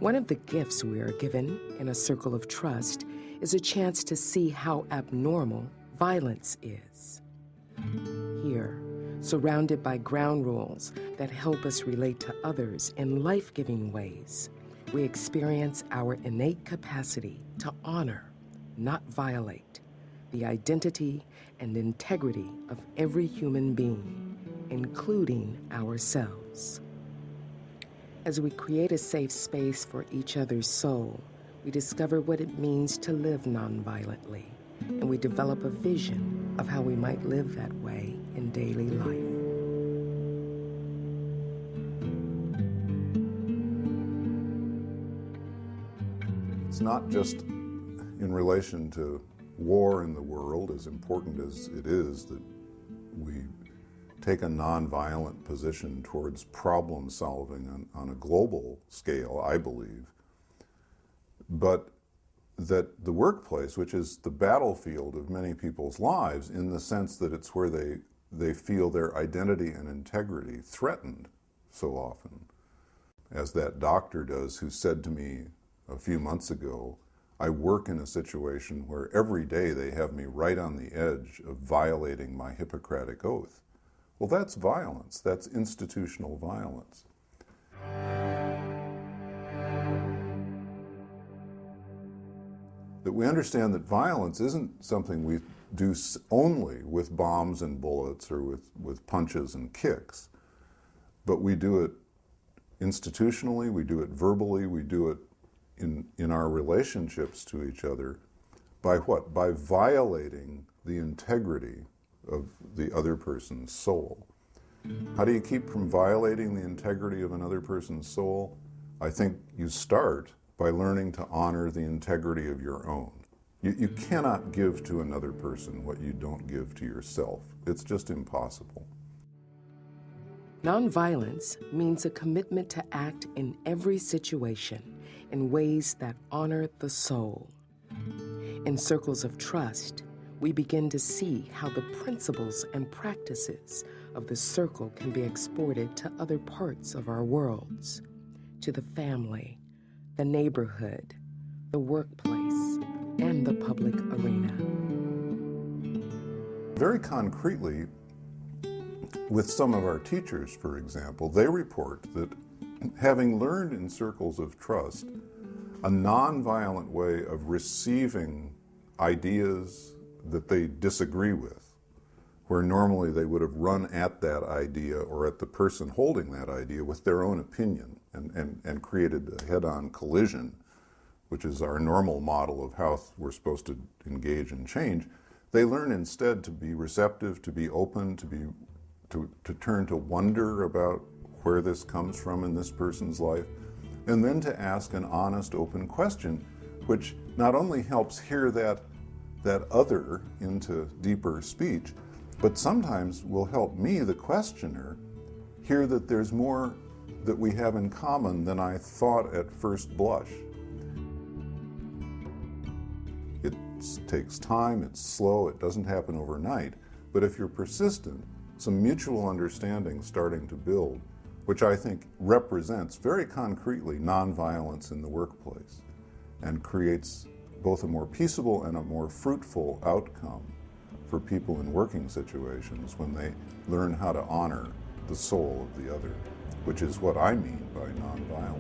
One of the gifts we are given in a circle of trust is a chance to see how abnormal violence is. Here, surrounded by ground rules that help us relate to others in life-giving ways, we experience our innate capacity to honor, not violate, the identity and integrity of every human being, including ourselves. As we create a safe space for each other's soul, we discover what it means to live nonviolently, and we develop a vision of how we might live that way in daily life. It's not just in relation to war in the world, as important as it is that we take a nonviolent position towards problem solving on a global scale, I believe, but that the workplace, which is the battlefield of many people's lives in the sense that it's where they feel their identity and integrity threatened so often, as that doctor does who said to me a few months ago, I work in a situation where every day they have me right on the edge of violating my Hippocratic oath. Well, that's violence. That's institutional violence. That we understand that violence isn't something we do only with bombs and bullets or with punches and kicks, but we do it institutionally, we do it verbally, we do it in our relationships to each other. By what? By violating the integrity of the other person's soul. How do you keep from violating the integrity of another person's soul? I think you start by learning to honor the integrity of your own. You cannot give to another person what you don't give to yourself. It's just impossible. Nonviolence means a commitment to act in every situation in ways that honor the soul. In circles of trust, we begin to see how the principles and practices of the circle can be exported to other parts of our worlds, to the family, the neighborhood, the workplace, and the public arena. Very concretely, with some of our teachers, for example, they report that having learned in circles of trust a nonviolent way of receiving ideas that they disagree with, where normally they would have run at that idea or at the person holding that idea with their own opinion and created a head-on collision, which is our normal model of how we're supposed to engage and change. They learn instead to be receptive, to be open, to turn to wonder about where this comes from in this person's life, and then to ask an honest, open question, which not only helps hear that other into deeper speech, but sometimes will help me, the questioner, hear that there's more that we have in common than I thought at first blush. It takes time, it's slow, it doesn't happen overnight, but if you're persistent, some mutual understanding starting to build, which I think represents very concretely nonviolence in the workplace and creates both a more peaceable and a more fruitful outcome for people in working situations when they learn how to honor the soul of the other, which is what I mean by nonviolence.